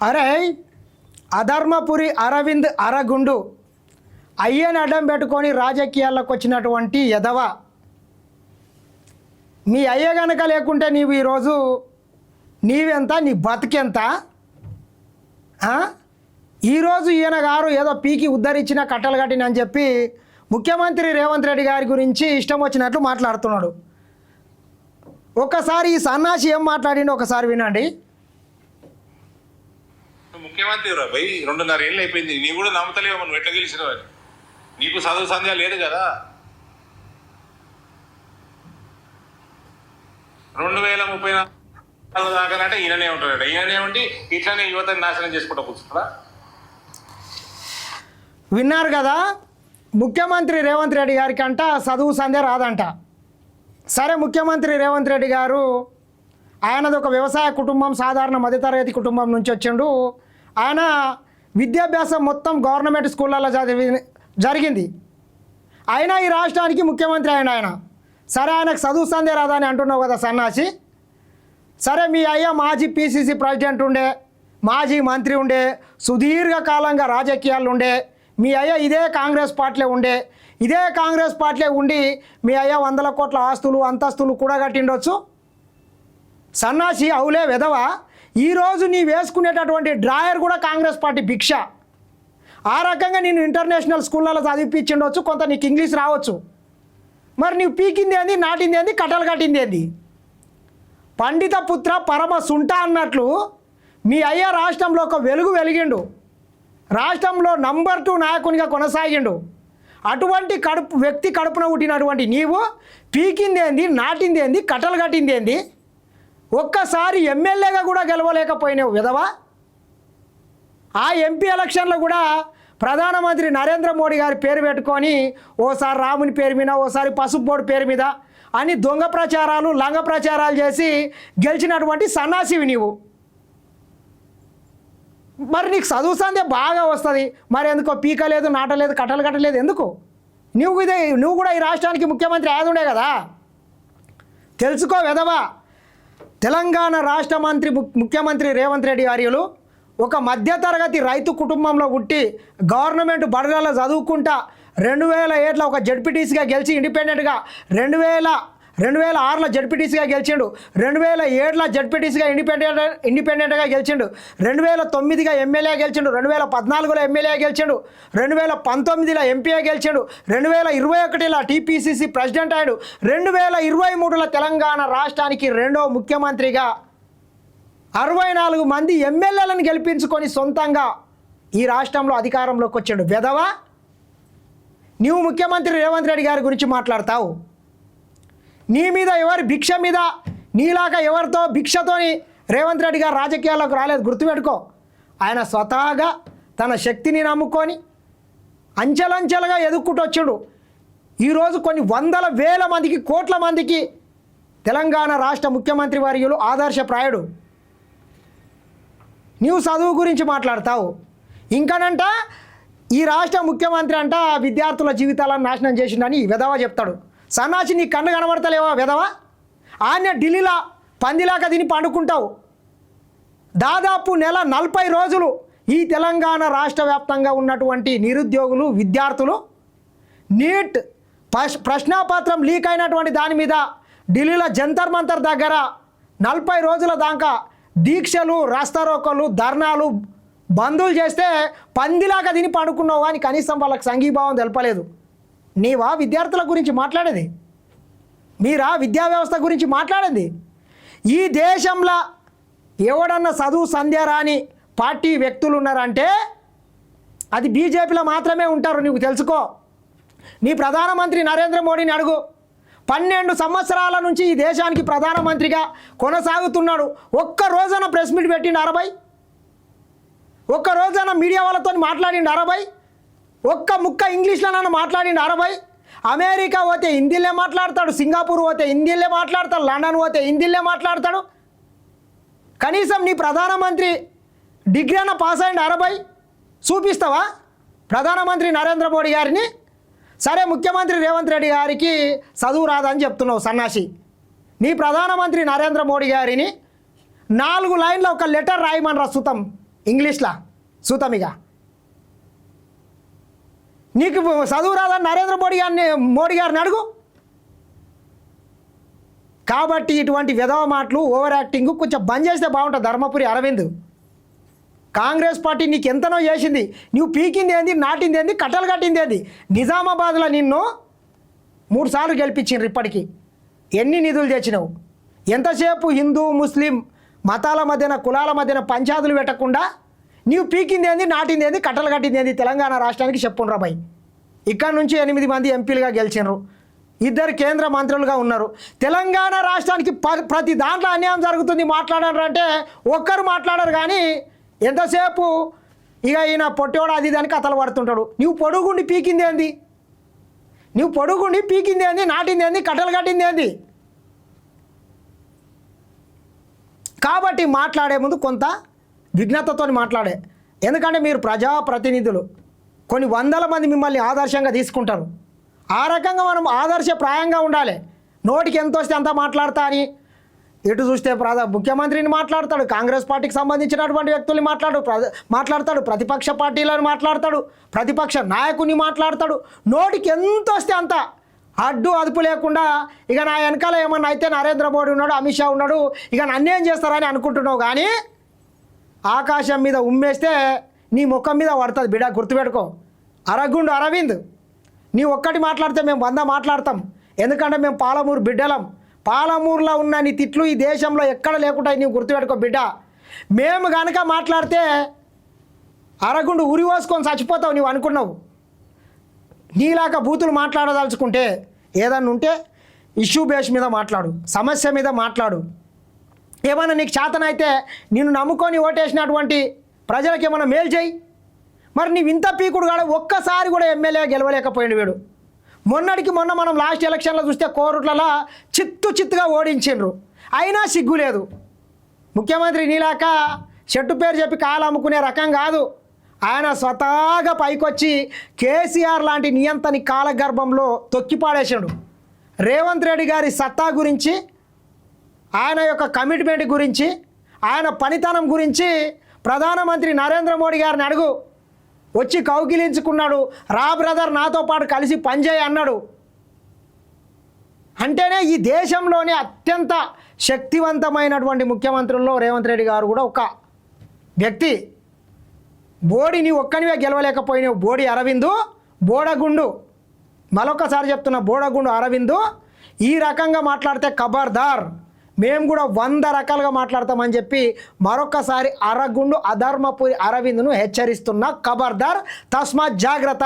అరే అధర్మపురి అరవింద్ అరగుండు అయ్యని అడ్డం పెట్టుకొని రాజకీయాల్లోకి వచ్చినటువంటి యదవ. మీ అయ్య గనక లేకుంటే నీవు ఈరోజు నీవెంత, నీ బతికెంత? ఈరోజు ఈయన గారు ఏదో పీకి ఉద్ధరించిన కట్టలు కట్టిన అని చెప్పి ముఖ్యమంత్రి రేవంత్ రెడ్డి గారి గురించి ఇష్టం వచ్చినట్లు మాట్లాడుతున్నాడు. ఒక్కసారి ఈ సన్నాసి ఏం మాట్లాడిండో ఒకసారి వినండి. ముఖ్యమంత్రి భయ్ 2.5 ఏళ్ళు అయిపోయింది, నీ కూడా నమ్మతలేవు, నువ్వు ఎట్లా గెలిచినావు అని. నీకు చదువు సంధ్య లేదు కదా. 2034 దాకానంటే ఈయననే ఉంటాడు. ఈయననే ఉండి ఇట్లానే యువతని నాశనం చేసుకుంటూ కూర్చుంటారా? విన్నారు కదా, ముఖ్యమంత్రి రేవంత్ రెడ్డి గారికి అంట చదువు సంధ్య రాదంట. సరే, ముఖ్యమంత్రి రేవంత్ రెడ్డి గారు ఆయనది ఒక వ్యవసాయ కుటుంబం, సాధారణ మధ్యతరగతి కుటుంబం నుంచి వచ్చిండు. ఆయన విద్యాభ్యాసం మొత్తం గవర్నమెంట్ స్కూళ్ళల్లో జరిగింది. అయినా ఈ రాష్ట్రానికి ముఖ్యమంత్రి ఆయన. సరే, ఆయనకు చదువు సంధ్య రాదని అంటున్నావు కదా సన్నాసి. సరే, మీ అయ్య మాజీ పిసిసి ప్రెసిడెంట్ ఉండే, మాజీ మంత్రి ఉండే, సుదీర్ఘకాలంగా రాజకీయాలు ఉండే. మీ అయ్య ఇదే కాంగ్రెస్ పార్టీలో ఉండే. ఇదే కాంగ్రెస్ పార్టీలో ఉండి మీ అయ్య 100 కోట్ల ఆస్తులు అంతస్తులు కూడా కట్టిండొచ్చు. సన్నాసి అవులే వెధవ. ఈరోజు నీ వేసుకునేటటువంటి డ్రాయర్ కూడా కాంగ్రెస్ పార్టీ భిక్ష. ఆ రకంగా నేను ఇంటర్నేషనల్ స్కూళ్ళలో చదివిపించిండొచ్చు, కొంత నీకు ఇంగ్లీష్ రావచ్చు. మరి నీవు పీకింది ఏంది, నాటింది ఏంది, కట్టలు కట్టింది ఏంది? పండిత పుత్ర పరమ సుంట అన్నట్లు మీ అయ్య రాష్ట్రంలో ఒక వెలుగు వెలిగిండు, రాష్ట్రంలో నంబర్ 2 నాయకునిగా కొనసాగిండు. అటువంటి వ్యక్తి కడుపున పుట్టినటువంటి నీవు పీకింది ఏంది, నాటింది ఏంది, కట్టలు కట్టింది ఏంది? ఒక్కసారి ఎమ్మెల్యేగా కూడా గెలవలేకపోయినావు విధవా. ఆ ఎంపీ ఎలక్షన్లో కూడా ప్రధానమంత్రి నరేంద్ర మోడీ గారి పేరు పెట్టుకొని ఓసారి రాముని పేరు మీద, ఓసారి పసుపు బోర్డు పేరు మీద అని దొంగ ప్రచారాలు, లంగ ప్రచారాలు చేసి గెలిచినటువంటి సన్నాసివి నీవు. మరి నీకు చదువు సందే బాగా వస్తుంది, మరి ఎందుకో పీకలేదు, నాటలేదు, కట్టలు కట్టలేదు ఎందుకు? నువ్వు కూడా ఈ రాష్ట్రానికి ముఖ్యమంత్రి అయ్యేదుండే కదా. తెలుసుకో వెధవా. తెలంగాణ రాష్ట్ర ముఖ్యమంత్రి రేవంత్ రెడ్డి గారు ఒక మధ్యతరగతి రైతు కుటుంబంలో పుట్టి గవర్నమెంట్ బడులలో చదువుకుంటా 2007లో ఒక జడ్పీటీసీగా గెలిచి ఇండిపెండెంట్గా 2006లో జడ్పీటీసీగా గెలిచిండు, 2007లో జడ్పీటీసీగా ఇండిపెండెంట్గా గెలిచిండు, 2009గా ఎమ్మెల్యే గెలిచిండు, 2014లో ఎమ్మెల్యే గెలిచిండు, 2019లో ఎంపీఏ గెలిచిండు, 2021లో టీపీసీసీ ప్రెసిడెంట్ అయ్యాడు, 2023లో తెలంగాణ రాష్ట్రానికి 2వ ముఖ్యమంత్రిగా 64 మంది ఎమ్మెల్యేలను గెలిపించుకొని సొంతంగా ఈ రాష్ట్రంలో అధికారంలోకి వచ్చాడు. వెధవా, నీవు ముఖ్యమంత్రి రేవంత్ రెడ్డి గారి గురించి మాట్లాడతావు. నీ మీద ఎవరి భిక్ష మీద, నీలాగా ఎవరితో భిక్షతోని రేవంత్ రెడ్డి గారు రాజకీయాల్లోకి రాలేదు, గుర్తుపెట్టుకో. ఆయన స్వతహాగా తన శక్తిని నమ్ముకొని అంచెలంచెలుగా ఎదుక్కుంటూ వచ్చాడు. ఈరోజు కొన్ని వందల వేల మందికి, కోట్ల మందికి తెలంగాణ రాష్ట్ర ముఖ్యమంత్రి వర్యులు ఆదర్శప్రాయుడు. నీవు చదువు గురించి మాట్లాడతావు. ఇంకానంట ఈ రాష్ట్ర ముఖ్యమంత్రి అంట విద్యార్థుల జీవితాలను నాశనం చేసిండని వెధవ చెప్తాడు. సన్నాసి, నీ కన్ను కనబడతలేవా వెధవ? ఆన్య ఢిల్లీలో పందిలాగా తిని పండుకుంటావు. దాదాపు నెల 40 రోజులు ఈ తెలంగాణ రాష్ట్ర వ్యాప్తంగా ఉన్నటువంటి నిరుద్యోగులు, విద్యార్థులు నీట్ ప్రశ్నాపత్రం లీక్ అయినటువంటి దాని మీద ఢిల్లీలో జంతర్ మంతర్ దగ్గర 40 రోజుల దాకా దీక్షలు, రాస్తారోకోలు, ధర్నాలు, బంధువులు చేస్తే పందిలాగా తిని పండుకున్నావు అని కనీసం వాళ్ళకి సంఘీభావం తెలపలేదు. నీవా విద్యార్థుల గురించి మాట్లాడేది? మీరా విద్యా వ్యవస్థ గురించి మాట్లాడేది? ఈ దేశంలో ఎవడన్నా చదువు సంధ్య రాని పార్టీ వ్యక్తులు ఉన్నారంటే అది బీజేపీలో మాత్రమే ఉంటారు. నీకు తెలుసుకో. నీ ప్రధానమంత్రి నరేంద్ర మోడీని అడుగు. 12 సంవత్సరాల నుంచి ఈ దేశానికి ప్రధానమంత్రిగా కొనసాగుతున్నాడు. ఒక్క రోజున ప్రెస్ మీట్ పెట్టిండు 60, ఒక్క రోజున మీడియా వాళ్ళతో మాట్లాడిండు 60, ఒక్క ముక్క ఇంగ్లీష్లోనన్నా మాట్లాడిండు 60. అమెరికా పోతే హిందీలే మాట్లాడతాడు, సింగపూర్ పోతే హిందీలే మాట్లాడతాడు, లండన్ పోతే హిందీలే మాట్లాడతాడు. కనీసం నీ ప్రధానమంత్రి డిగ్రీ అన్న పాస్ అయ్యిండు 60. చూపిస్తావా ప్రధానమంత్రి నరేంద్ర మోడీ గారిని? సరే, ముఖ్యమంత్రి రేవంత్ రెడ్డి గారికి చదువు రాదని చెప్తున్నావు సన్నాసి. నీ ప్రధానమంత్రి నరేంద్ర మోడీ గారిని 4 లైన్ల ఒక లెటర్ రాయమని ప్రస్తుతం ఇంగ్లీష్లా సూతమిగా నీకు చదువు రాదని నరేంద్ర మోడీ గారిని అడుగు. కాబట్టి ఇటువంటి విధవ మాటలు ఓవర్ యాక్టింగ్ కొంచెం బంద్ చేస్తే బాగుంటుంది. ధర్మపురి అరవింద్ కాంగ్రెస్ పార్టీ నీకు ఎంతనో చేసింది, నువ్వు పీకింది ఏంది, నాటింది ఏంది, కట్టలు కట్టింది ఏంది. నిజామాబాద్లో నిన్ను 3 సార్లు గెలిపించిండ్రు. ఇప్పటికీ ఎన్ని నిధులు తెచ్చినావు? ఎంతసేపు హిందూ ముస్లిం మతాల మధ్యన కులాల మధ్యన పంచాదులు పెట్టకుండా నీవు పీకింది ఏంది, నాటింది ఏంది, కట్టలు కట్టింది ఏంది తెలంగాణ రాష్ట్రానికి చెప్పుండ్రా భయ్. ఇక్కడ నుంచి 8 మంది ఎంపీలుగా గెలిచినారు, 2 కేంద్ర మంత్రులుగా ఉన్నారు. తెలంగాణ రాష్ట్రానికి ప్రతి దాంట్లో అన్యాయం జరుగుతుంది మాట్లాడారు అంటే ఒక్కరు మాట్లాడరు. కానీ ఎంతసేపు ఇక ఈయన పొట్టోడు అది దానికి కథలు పడుతుంటాడు. నువ్వు పొడుగుండి పీకింది ఏంది, నువ్వు పొడుగుండి పీకింది ఏంది, నాటింది ఏంది, కట్టలు కట్టింది ఏంది. కాబట్టి మాట్లాడే ముందు కొంత విఘ్నతతో మాట్లాడే. ఎందుకంటే మీరు ప్రజాప్రతినిధులు, కొన్ని 100 మంది మిమ్మల్ని ఆదర్శంగా తీసుకుంటారు. ఆ రకంగా మనం ఆదర్శప్రాయంగా ఉండాలి. నోటికి ఎంత వస్తే అంత మాట్లాడతా అని ఎటు చూస్తే ముఖ్యమంత్రిని మాట్లాడతాడు, కాంగ్రెస్ పార్టీకి సంబంధించినటువంటి వ్యక్తుల్ని మాట్లాడతాడు, ప్రతిపక్ష పార్టీలను మాట్లాడతాడు, ప్రతిపక్ష నాయకుని మాట్లాడతాడు. నోటికి ఎంత వస్తే అంత అడ్డు అదుపు లేకుండా ఇక నా వెనకాల ఏమన్నా అయితే నరేంద్ర మోడీ ఉన్నాడు, అమిత్ షా ఉన్నాడు, ఇక నన్నేం చేస్తారని అనుకుంటున్నావు. కానీ ఆకాశం మీద ఉమ్మేస్తే నీ ముఖం మీద పడుతుంది బిడ్డ, గుర్తుపెట్టుకో. అరగుండు అరవింద్, నీ ఒక్కటి మాట్లాడితే మేము 100 మాట్లాడతాం. ఎందుకంటే మేము పాలమూరు బిడ్డలం. పాలమూరులో ఉన్న నీ తిట్లు ఈ దేశంలో ఎక్కడ లేకుండా నీవు గుర్తుపెట్టుకో బిడ్డ. మేము కనుక మాట్లాడితే అరగుండు ఉరి పోసుకొని చచ్చిపోతావు నీవు అనుకున్నావు. నీలాగా బూతులు మాట్లాడదలుచుకుంటే ఏదన్నా ఉంటే ఇష్యూ బేస్ మీద మాట్లాడు, సమస్య మీద మాట్లాడు. ఏమైనా నీకు చేతనైతే నిన్ను నమ్ముకొని ఓటేసినటువంటి ప్రజలకు ఏమైనా మేలు చేయి. మరి నీవు ఇంత పీకుడు కాడ ఒక్కసారి కూడా ఎమ్మెల్యే గెలవలేకపోయింది వీడు. మొన్నటికి మొన్న మనం లాస్ట్ ఎలక్షన్లో చూస్తే కోరుట్లలో చిత్తుగా ఓడించిండ్రు, అయినా సిగ్గు లేదు. ముఖ్యమంత్రి నీలాక చెట్టు పేరు చెప్పి కాలు అమ్ముకునే రకం కాదు. ఆయన స్వతహాగా పైకొచ్చి కేసీఆర్ లాంటి నియంతని కాలగర్భంలో తొక్కిపాడేసాడు. రేవంత్ రెడ్డి గారి సత్తా గురించి, ఆయన యొక్క కమిట్మెంట్ గురించి, ఆయన పనితనం గురించి ప్రధానమంత్రి నరేంద్ర మోడీ గారిని అడుగు. వచ్చి కౌగిలించుకున్నాడు, రా బ్రదర్ నాతో పాటు కలిసి పనిచేయి అన్నాడు. అంటేనే ఈ దేశంలోనే అత్యంత శక్తివంతమైనటువంటి ముఖ్యమంత్రుల్లో రేవంత్ రెడ్డి గారు కూడా ఒక వ్యక్తి. బోడిని ఒక్కనివే గెలవలేకపోయినావు. బోడి అరవిందు, బోడగుండు, మరొకసారి చెప్తున్నా, బోడగుండు అరవిందు ఈ రకంగా మాట్లాడితే ఖబర్దార్, మేము కూడా 100 రకాలుగా మాట్లాడతామని చెప్పి మరొకసారి అరగుండు అధర్మపురి అరవింద్ను హెచ్చరిస్తున్నా. ఖబర్దార్, తస్మాత్ జాగ్రత్త.